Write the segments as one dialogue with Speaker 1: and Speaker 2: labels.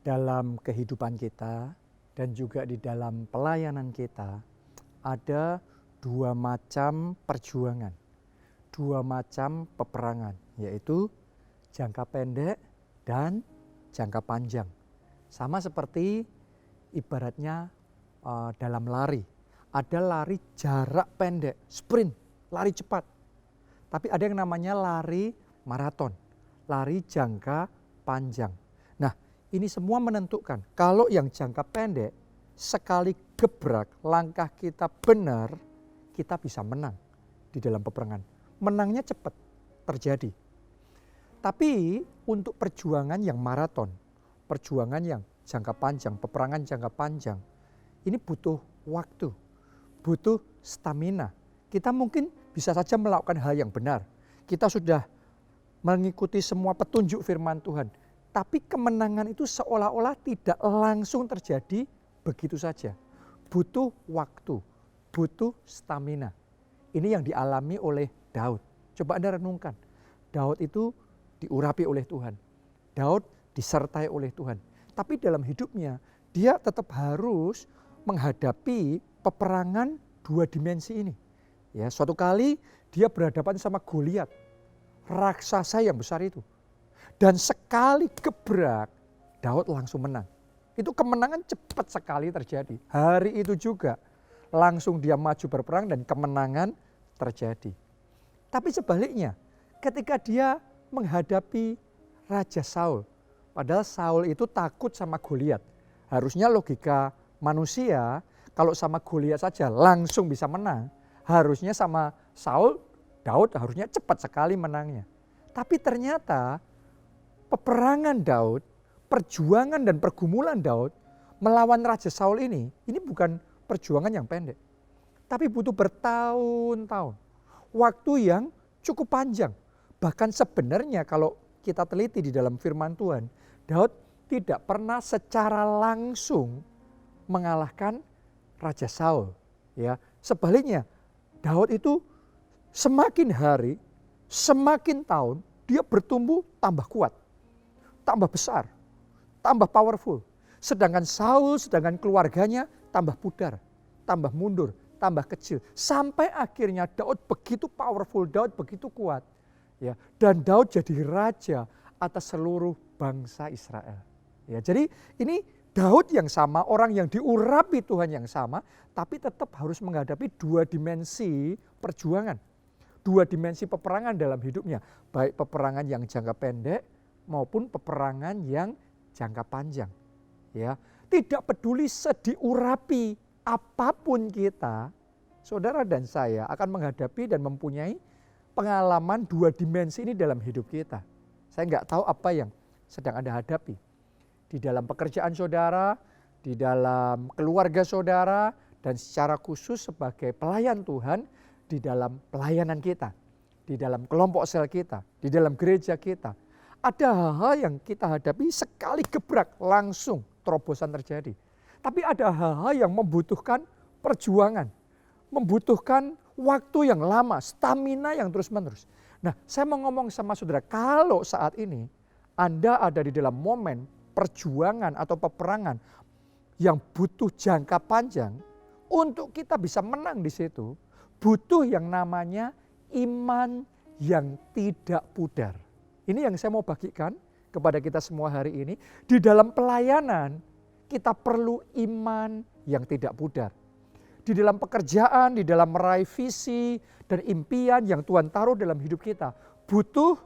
Speaker 1: dalam kehidupan kita dan juga di dalam pelayanan kita ada dua macam perjuangan, dua macam peperangan, yaitu jangka pendek dan jangka panjang. Sama seperti ibaratnya dalam lari, ada lari jarak pendek, sprint, lari cepat. Tapi ada yang namanya lari maraton, lari jangka panjang. Nah, ini semua menentukan kalau yang jangka pendek sekali gebrak langkah kita benar, kita bisa menang di dalam peperangan. Menangnya cepat terjadi. Tapi untuk perjuangan yang maraton, perjuangan yang jangka panjang, peperangan jangka panjang, ini butuh waktu, butuh stamina. Kita mungkin bisa saja melakukan hal yang benar. Kita sudah mengikuti semua petunjuk firman Tuhan. Tapi kemenangan itu seolah-olah tidak langsung terjadi begitu saja. Butuh waktu, butuh stamina. Ini yang dialami oleh Daud. Coba Anda renungkan. Daud itu diurapi oleh Tuhan. Daud disertai oleh Tuhan. Tapi dalam hidupnya dia tetap harus menghadapi peperangan dua dimensi ini. Ya, suatu kali dia berhadapan sama Goliat, raksasa yang besar itu. Dan sekali gebrak, Daud langsung menang. Itu kemenangan cepat sekali terjadi. Hari itu juga langsung dia maju berperang dan kemenangan terjadi. Tapi sebaliknya, ketika dia menghadapi Raja Saul, padahal Saul itu takut sama Goliat. Harusnya logika manusia, kalau sama Goliat saja langsung bisa menang, harusnya sama Saul, Daud harusnya cepat sekali menangnya. Tapi ternyata peperangan Daud, perjuangan dan pergumulan Daud melawan Raja Saul ini bukan perjuangan yang pendek. Tapi butuh bertahun-tahun. Waktu yang cukup panjang. Bahkan sebenarnya kalau kita teliti di dalam firman Tuhan, Daud tidak pernah secara langsung mengalahkan Raja Saul. Ya, sebaliknya Daud itu semakin hari, semakin tahun dia bertumbuh tambah kuat, tambah besar, tambah powerful. Sedangkan Saul, sedangkan keluarganya tambah pudar, tambah mundur, tambah kecil. Sampai akhirnya Daud begitu powerful, Daud begitu kuat. Ya, dan Daud jadi raja atas seluruh bangsa Israel. Ya, jadi ini Daud yang sama, orang yang diurapi Tuhan yang sama, tapi tetap harus menghadapi dua dimensi perjuangan. Dua dimensi peperangan dalam hidupnya. Baik peperangan yang jangka pendek maupun peperangan yang jangka panjang. Ya, tidak peduli sediurapi apapun kita, saudara dan saya akan menghadapi dan mempunyai pengalaman dua dimensi ini dalam hidup kita. Saya nggak tahu apa yang sedang Anda hadapi. Di dalam pekerjaan saudara, di dalam keluarga saudara, dan secara khusus sebagai pelayan Tuhan di dalam pelayanan kita, di dalam kelompok sel kita, di dalam gereja kita. Ada hal-hal yang kita hadapi sekali gebrak langsung terobosan terjadi. Tapi ada hal-hal yang membutuhkan perjuangan, membutuhkan waktu yang lama, stamina yang terus-menerus. Nah, saya mau ngomong sama saudara, kalau saat ini Anda ada di dalam momen perjuangan atau peperangan yang butuh jangka panjang, untuk kita bisa menang di situ, butuh yang namanya iman yang tidak pudar. Ini yang saya mau bagikan kepada kita semua hari ini. Di dalam pelayanan, kita perlu iman yang tidak pudar. Di dalam pekerjaan, di dalam meraih visi dan impian yang Tuhan taruh dalam hidup kita, butuh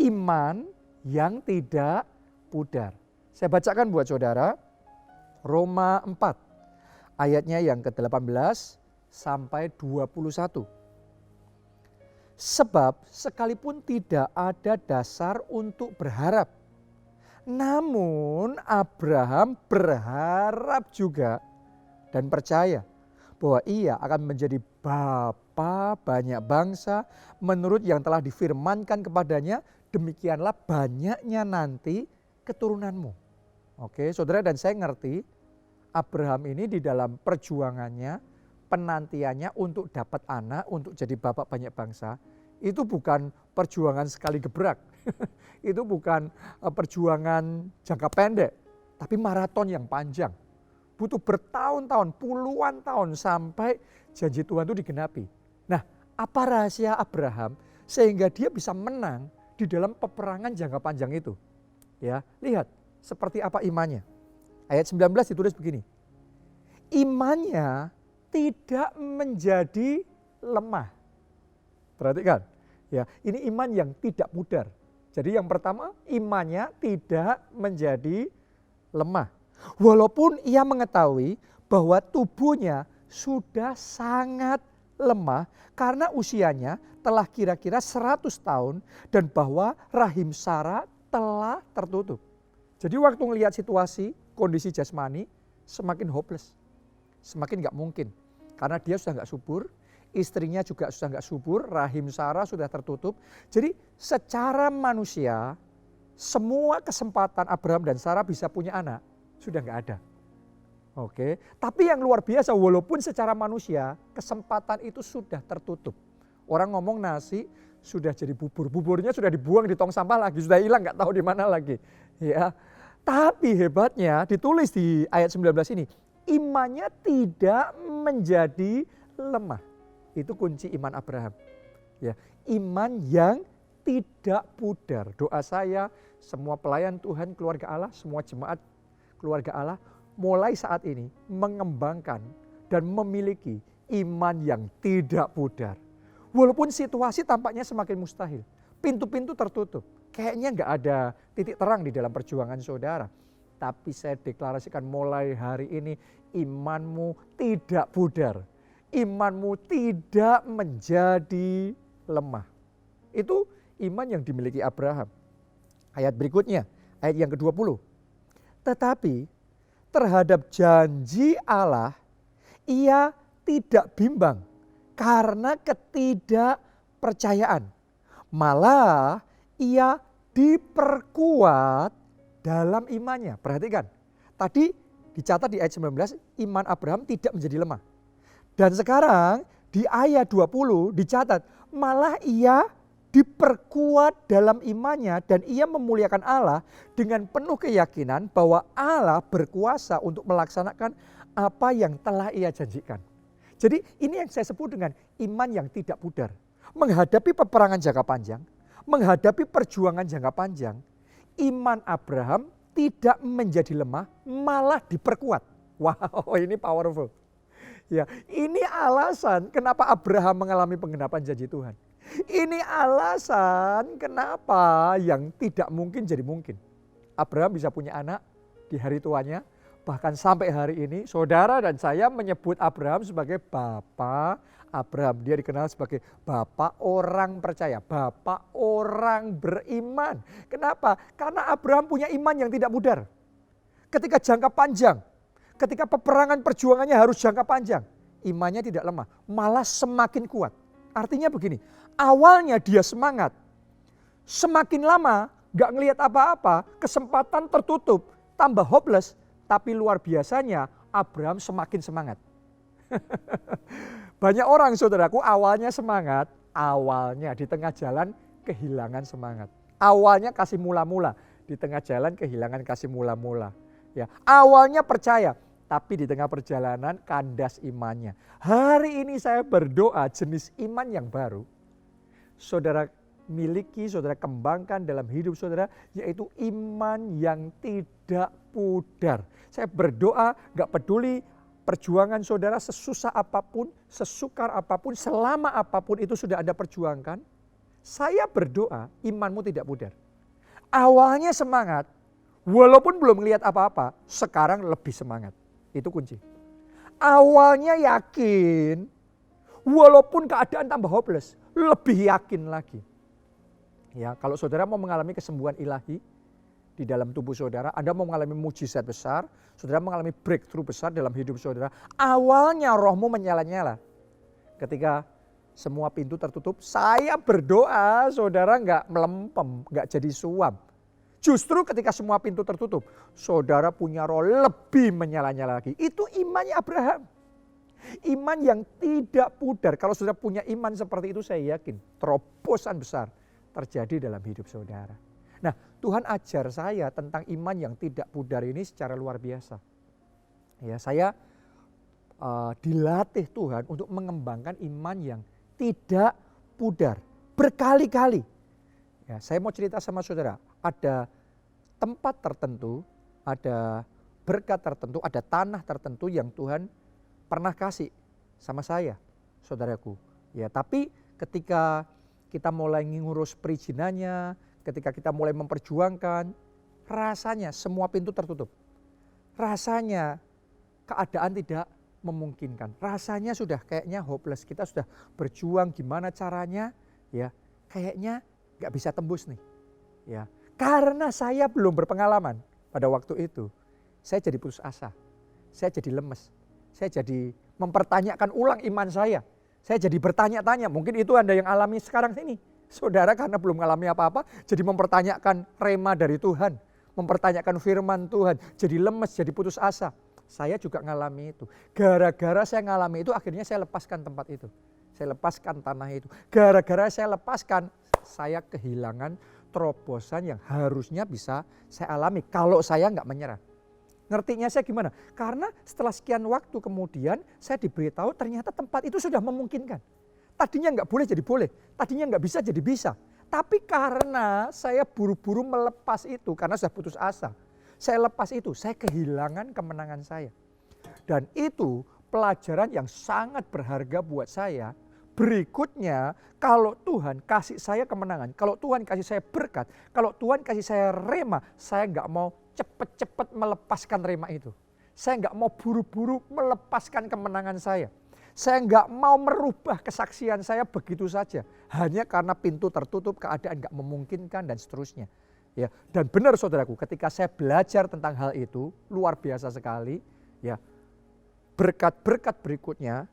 Speaker 1: iman yang tidak pudar. Saya bacakan buat saudara, Roma 4, ayatnya yang ke-18 sampai 21. Sebab sekalipun tidak ada dasar untuk berharap, namun Abraham berharap juga dan percaya bahwa ia akan menjadi bapa banyak bangsa menurut yang telah difirmankan kepadanya, demikianlah banyaknya nanti keturunanmu. Oke, saudara dan saya ngerti Abraham ini di dalam perjuangannya, penantiannya untuk dapat anak, untuk jadi bapak banyak bangsa, itu bukan perjuangan sekali gebrak. Itu bukan perjuangan jangka pendek. Tapi maraton yang panjang. Butuh bertahun-tahun, puluhan tahun sampai janji Tuhan itu digenapi. Nah, apa rahasia Abraham sehingga dia bisa menang di dalam peperangan jangka panjang itu? Ya, lihat seperti apa imannya. Ayat 19 ditulis begini. Imannya tidak menjadi lemah. Perhatikan, ya, ini iman yang tidak pudar. Jadi yang pertama, imannya tidak menjadi lemah. Walaupun ia mengetahui bahwa tubuhnya sudah sangat lemah karena usianya telah kira-kira 100 tahun dan bahwa rahim Sarah telah tertutup. Jadi waktu melihat situasi, kondisi jasmani semakin hopeless, semakin gak mungkin. Karena dia sudah gak subur, istrinya juga sudah gak subur, rahim Sarah sudah tertutup. Jadi secara manusia, semua kesempatan Abraham dan Sarah bisa punya anak sudah gak ada. Oke, tapi yang luar biasa walaupun secara manusia kesempatan itu sudah tertutup. Orang ngomong nasi sudah jadi bubur, buburnya sudah dibuang di tong sampah lagi, sudah hilang gak tahu di mana lagi. Ya, tapi hebatnya ditulis di ayat 19 ini, imannya tidak menjadi lemah. Itu kunci iman Abraham. Ya, iman yang tidak pudar. Doa saya, semua pelayan Tuhan, keluarga Allah, semua jemaat keluarga Allah mulai saat ini mengembangkan dan memiliki iman yang tidak pudar. Walaupun situasi tampaknya semakin mustahil, pintu-pintu tertutup, kayaknya nggak ada titik terang di dalam perjuangan saudara. Tapi saya deklarasikan mulai hari ini imanmu tidak pudar, imanmu tidak menjadi lemah. Itu iman yang dimiliki Abraham. Ayat berikutnya, ayat yang ke-20. Tetapi terhadap janji Allah ia tidak bimbang karena ketidakpercayaan. Malah ia diperkuat dalam imannya. Perhatikan, tadi dicatat di ayat 19 iman Abraham tidak menjadi lemah. Dan sekarang di ayat 20 dicatat malah ia diperkuat dalam imannya dan ia memuliakan Allah dengan penuh keyakinan bahwa Allah berkuasa untuk melaksanakan apa yang telah ia janjikan. Jadi ini yang saya sebut dengan iman yang tidak pudar. Menghadapi peperangan jangka panjang, menghadapi perjuangan jangka panjang, iman Abraham tidak menjadi lemah, malah diperkuat. Wow, ini powerful. Ya, ini alasan kenapa Abraham mengalami penggenapan janji Tuhan. Ini alasan kenapa yang tidak mungkin jadi mungkin. Abraham bisa punya anak di hari tuanya, bahkan sampai hari ini saudara dan saya menyebut Abraham sebagai Bapak Abraham. Dia dikenal sebagai Bapak orang percaya, Bapak orang beriman. Kenapa? Karena Abraham punya iman yang tidak pudar. Ketika jangka panjang, ketika peperangan perjuangannya harus jangka panjang, imannya tidak lemah, malah semakin kuat. Artinya begini, awalnya dia semangat, semakin lama gak ngelihat apa-apa, kesempatan tertutup, tambah hopeless, tapi luar biasanya Abraham semakin semangat. Banyak orang saudaraku awalnya semangat, awalnya di tengah jalan kehilangan semangat. Awalnya kasih mula-mula, di tengah jalan kehilangan kasih mula-mula. Ya, awalnya percaya, tapi di tengah perjalanan kandas imannya. Hari ini saya berdoa jenis iman yang baru saudara miliki, saudara kembangkan dalam hidup saudara, yaitu iman yang tidak pudar. Saya berdoa gak peduli perjuangan saudara sesusah apapun, sesukar apapun, selama apapun itu sudah Anda perjuangkan. Saya berdoa imanmu tidak pudar. Awalnya semangat, walaupun belum melihat apa-apa, sekarang lebih semangat. Itu kunci. Awalnya yakin, walaupun keadaan tambah hopeless, lebih yakin lagi. Ya, kalau saudara mau mengalami kesembuhan ilahi di dalam tubuh saudara, Anda mau mengalami mujizat besar, saudara mengalami breakthrough besar dalam hidup saudara, awalnya rohmu menyala-nyala. Ketika semua pintu tertutup, saya berdoa saudara nggak melempem, nggak jadi suam. Justru ketika semua pintu tertutup, saudara punya roh lebih menyala-nyala lagi. Itu imannya Abraham. Iman yang tidak pudar. Kalau saudara punya iman seperti itu, saya yakin terobosan besar terjadi dalam hidup saudara. Nah, Tuhan ajar saya tentang iman yang tidak pudar ini secara luar biasa. Ya, saya dilatih Tuhan untuk mengembangkan iman yang tidak pudar berkali-kali. Ya, saya mau cerita sama saudara, ada tempat tertentu, ada berkat tertentu, ada tanah tertentu yang Tuhan pernah kasih sama saya, saudaraku. Ya, tapi ketika kita mulai ngurus perizinannya, ketika kita mulai memperjuangkan, rasanya semua pintu tertutup. Rasanya keadaan tidak memungkinkan. Rasanya sudah kayaknya hopeless. Kita sudah berjuang gimana caranya, ya kayaknya nggak bisa tembus nih. Ya, karena saya belum berpengalaman pada waktu itu, saya jadi putus asa, saya jadi lemes, saya jadi mempertanyakan ulang iman saya. Saya jadi bertanya-tanya, mungkin itu Anda yang alami sekarang ini. Saudara karena belum mengalami apa-apa, jadi mempertanyakan rema dari Tuhan, mempertanyakan firman Tuhan, jadi lemes, jadi putus asa. Saya juga ngalami itu. Gara-gara saya ngalami itu, akhirnya saya lepaskan tempat itu. Saya lepaskan tanah itu. Gara-gara saya lepaskan, saya kehilangan terobosan yang harusnya bisa saya alami kalau saya nggak menyerah. Ngertinya saya gimana? Karena setelah sekian waktu kemudian saya diberitahu ternyata tempat itu sudah memungkinkan. Tadinya nggak boleh jadi boleh, tadinya nggak bisa jadi bisa. Tapi karena saya buru-buru melepas itu karena sudah putus asa. Saya lepas itu, saya kehilangan kemenangan saya. Dan itu pelajaran yang sangat berharga buat saya. Berikutnya, kalau Tuhan kasih saya kemenangan, kalau Tuhan kasih saya berkat, kalau Tuhan kasih saya rema, saya nggak mau cepat-cepat melepaskan rema itu. Saya nggak mau buru-buru melepaskan kemenangan saya. Saya nggak mau merubah kesaksian saya begitu saja. Hanya karena pintu tertutup, keadaan nggak memungkinkan dan seterusnya. Ya, dan benar saudaraku, ketika saya belajar tentang hal itu, luar biasa sekali. Ya, berkat-berkat berikutnya,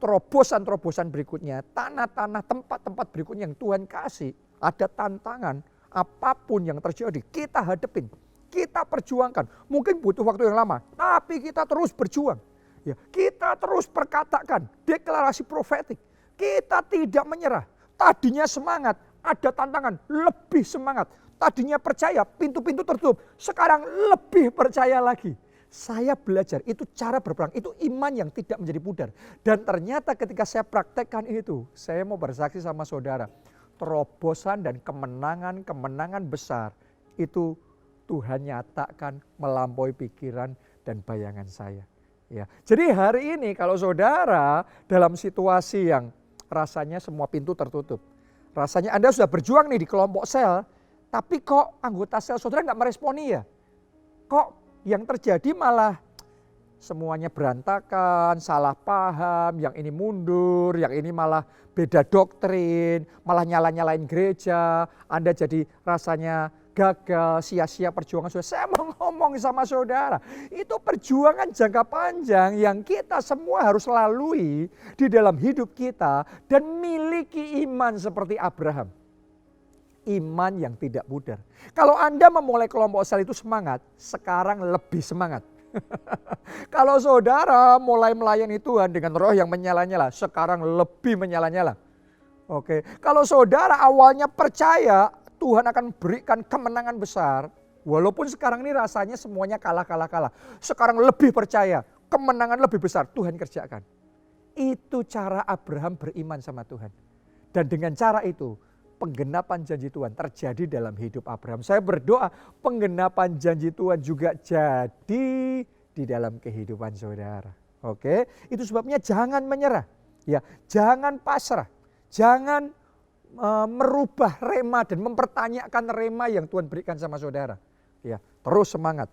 Speaker 1: terobosan-terobosan berikutnya, tanah-tanah, tempat-tempat berikutnya yang Tuhan kasih, ada tantangan, apapun yang terjadi, kita hadepin. Kita perjuangkan, mungkin butuh waktu yang lama, tapi kita terus berjuang. Ya, kita terus perkatakan, deklarasi profetik. Kita tidak menyerah. Tadinya semangat, ada tantangan, lebih semangat. Tadinya percaya, pintu-pintu tertutup. Sekarang lebih percaya lagi. Saya belajar, itu cara berperang, itu iman yang tidak menjadi pudar. Dan ternyata ketika saya praktekkan itu, saya mau bersaksi sama saudara. Terobosan dan kemenangan besar itu Tuhan nyatakan melampaui pikiran dan bayangan saya. Ya, jadi hari ini kalau saudara dalam situasi yang rasanya semua pintu tertutup, rasanya Anda sudah berjuang nih di kelompok sel, tapi kok anggota sel saudara nggak meresponi ya? Kok yang terjadi malah semuanya berantakan, salah paham, yang ini mundur, yang ini malah beda doktrin, malah nyala-nyalain gereja, Anda jadi rasanya gagal, sia-sia perjuangan saudara. Saya mau ngomong sama saudara, itu perjuangan jangka panjang yang kita semua harus lalui di dalam hidup kita dan miliki iman seperti Abraham. Iman yang tidak pudar. Kalau Anda memulai kelompok sel itu semangat, sekarang lebih semangat. Kalau saudara mulai melayani Tuhan dengan roh yang menyala-nyala, sekarang lebih menyala-nyala. Oke, kalau saudara awalnya percaya Tuhan akan berikan kemenangan besar, walaupun sekarang ini rasanya semuanya kalah. Sekarang lebih percaya, kemenangan lebih besar Tuhan kerjakan. Itu cara Abraham beriman sama Tuhan. Dan dengan cara itu, penggenapan janji Tuhan terjadi dalam hidup Abraham. Saya berdoa penggenapan janji Tuhan juga jadi di dalam kehidupan saudara. Oke, itu sebabnya jangan menyerah. Ya, jangan pasrah. Jangan merubah rema dan mempertanyakan rema yang Tuhan berikan sama saudara. Ya, terus semangat.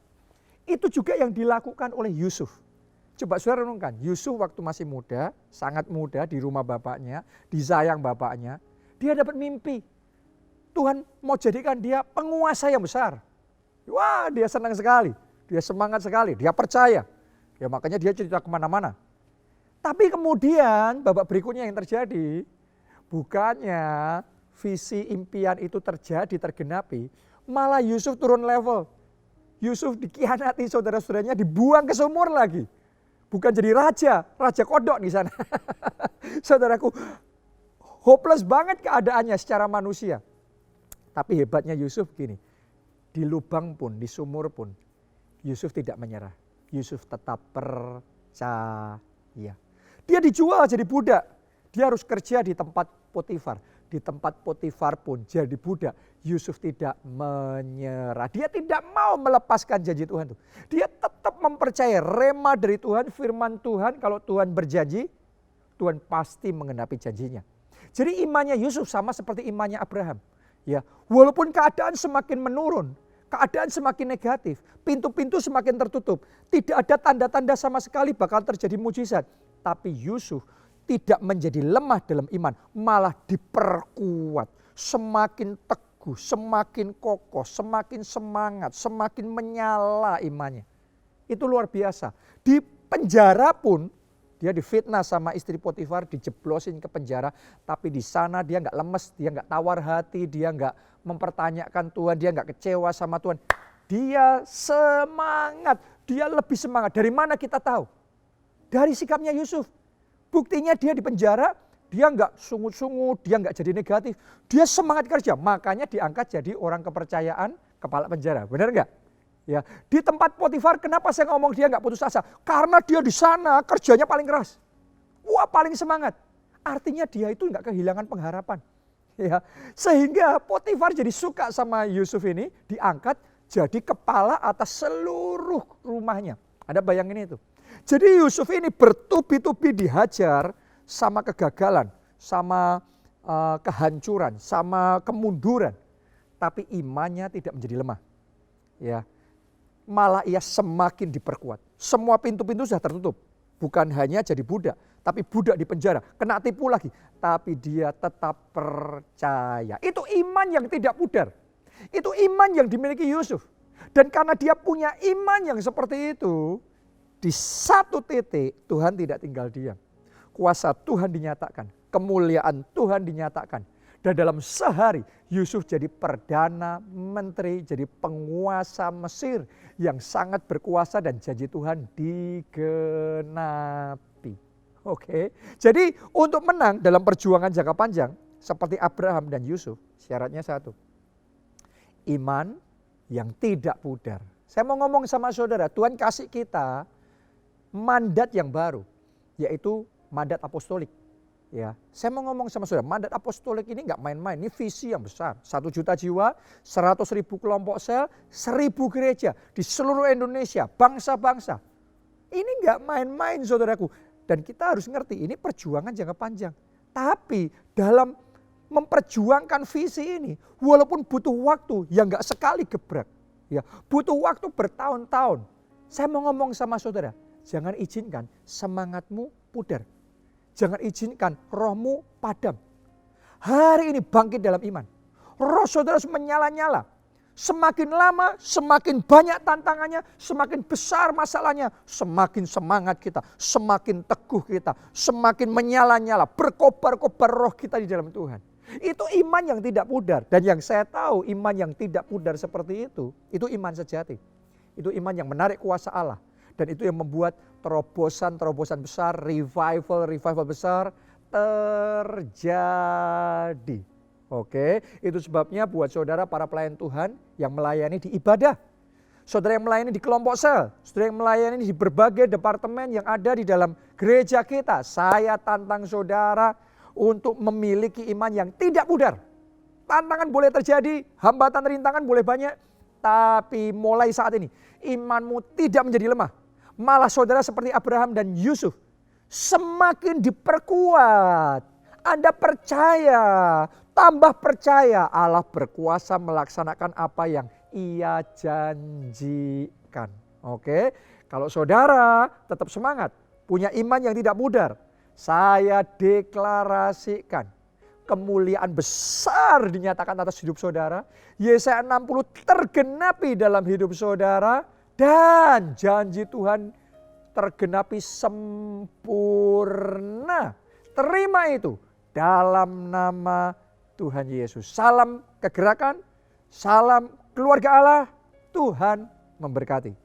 Speaker 1: Itu juga yang dilakukan oleh Yusuf. Coba saudara renungkan, Yusuf waktu masih muda, sangat muda di rumah bapaknya, disayang bapaknya, dia dapat mimpi. Tuhan mau jadikan dia penguasa yang besar. Wah, dia senang sekali, dia semangat sekali, dia percaya. Ya makanya dia cerita kemana-mana. Tapi kemudian babak berikutnya yang terjadi, bukannya visi impian itu terjadi, tergenapi, malah Yusuf turun level. Yusuf dikhianati saudara-saudaranya, dibuang ke sumur lagi. Bukan jadi raja kodok di sana. Saudaraku, hopeless banget keadaannya secara manusia. Tapi hebatnya Yusuf gini, di lubang pun, di sumur pun, Yusuf tidak menyerah. Yusuf tetap percaya. Dia dijual jadi budak. Dia harus kerja di tempat Potifar. Di tempat Potifar pun jadi budak. Yusuf tidak menyerah. Dia tidak mau melepaskan janji Tuhan itu. Dia tetap mempercayai rema dari Tuhan, firman Tuhan. Kalau Tuhan berjanji, Tuhan pasti mengenapi janjinya. Jadi imannya Yusuf sama seperti imannya Abraham. Ya, walaupun keadaan semakin menurun, keadaan semakin negatif, pintu-pintu semakin tertutup, tidak ada tanda-tanda sama sekali bakal terjadi mujizat. Tapi Yusuf tidak menjadi lemah dalam iman, malah diperkuat, semakin teguh, semakin kokoh, semakin semangat, semakin menyala imannya. Itu luar biasa. Di penjara pun dia difitnah sama istri Potifar, dijeblosin ke penjara. Tapi di sana dia nggak lemes, dia nggak tawar hati, dia nggak mempertanyakan Tuhan, dia nggak kecewa sama Tuhan. Dia semangat, dia lebih semangat. Dari mana kita tahu? Dari sikapnya Yusuf. Buktinya dia di penjara, dia nggak sungut-sungut, dia nggak jadi negatif. Dia semangat kerja, makanya diangkat jadi orang kepercayaan kepala penjara. Benar nggak? Ya, di tempat Potifar, kenapa saya ngomong dia nggak putus asa? Karena dia di sana kerjanya paling keras. Wah, paling semangat. Artinya dia itu nggak kehilangan pengharapan. Ya, sehingga Potifar jadi suka sama Yusuf ini, diangkat jadi kepala atas seluruh rumahnya. Ada bayangin itu. Jadi Yusuf ini bertubi-tubi dihajar sama kegagalan, sama kehancuran, sama kemunduran. Tapi imannya tidak menjadi lemah. Ya, malah ia semakin diperkuat. Semua pintu-pintu sudah tertutup. Bukan hanya jadi budak, tapi budak di penjara. Kena tipu lagi. Tapi dia tetap percaya. Itu iman yang tidak pudar. Itu iman yang dimiliki Yusuf. Dan karena dia punya iman yang seperti itu, di satu titik Tuhan tidak tinggal diam. Kuasa Tuhan dinyatakan, kemuliaan Tuhan dinyatakan. Dan dalam sehari Yusuf jadi perdana menteri, jadi penguasa Mesir yang sangat berkuasa dan janji Tuhan digenapi. Oke. Jadi untuk menang dalam perjuangan jangka panjang seperti Abraham dan Yusuf, syaratnya satu. Iman yang tidak pudar. Saya mau ngomong sama saudara, Tuhan kasih kita mandat yang baru, yaitu mandat apostolik. Ya, saya mau ngomong sama saudara, mandat apostolik ini nggak main-main, ini visi yang besar. 1 juta jiwa, 100.000 kelompok sel, 1.000 gereja di seluruh Indonesia, bangsa-bangsa. Ini nggak main-main saudaraku. Dan kita harus ngerti, ini perjuangan jangka panjang. Tapi dalam memperjuangkan visi ini, walaupun butuh waktu yang nggak sekali gebrak, ya, butuh waktu bertahun-tahun. Saya mau ngomong sama saudara, jangan izinkan semangatmu pudar. Jangan izinkan rohmu padam. Hari ini bangkit dalam iman. Roh saudara harus menyala-nyala. Semakin lama, semakin banyak tantangannya, semakin besar masalahnya, semakin semangat kita, semakin teguh kita, semakin menyala-nyala, berkobar-kobar roh kita di dalam Tuhan. Itu iman yang tidak pudar. Dan yang saya tahu iman yang tidak pudar seperti itu iman sejati. Itu iman yang menarik kuasa Allah. Dan itu yang membuat terobosan-terobosan besar, revival besar terjadi. Oke, itu sebabnya buat saudara para pelayan Tuhan yang melayani di ibadah. Saudara yang melayani di kelompok sel, saudara yang melayani di berbagai departemen yang ada di dalam gereja kita. Saya tantang saudara untuk memiliki iman yang tidak pudar. Tantangan boleh terjadi, hambatan rintangan boleh banyak. Tapi mulai saat ini imanmu tidak menjadi lemah. Malah saudara seperti Abraham dan Yusuf semakin diperkuat. Anda percaya, tambah percaya Allah berkuasa melaksanakan apa yang Ia janjikan. Oke, kalau saudara tetap semangat, punya iman yang tidak pudar, saya deklarasikan kemuliaan besar dinyatakan atas hidup saudara. Yesaya 60 tergenapi dalam hidup saudara. Dan janji Tuhan tergenapi sempurna. Terima itu dalam nama Tuhan Yesus. Salam kegerakan, salam keluarga Allah. Tuhan memberkati.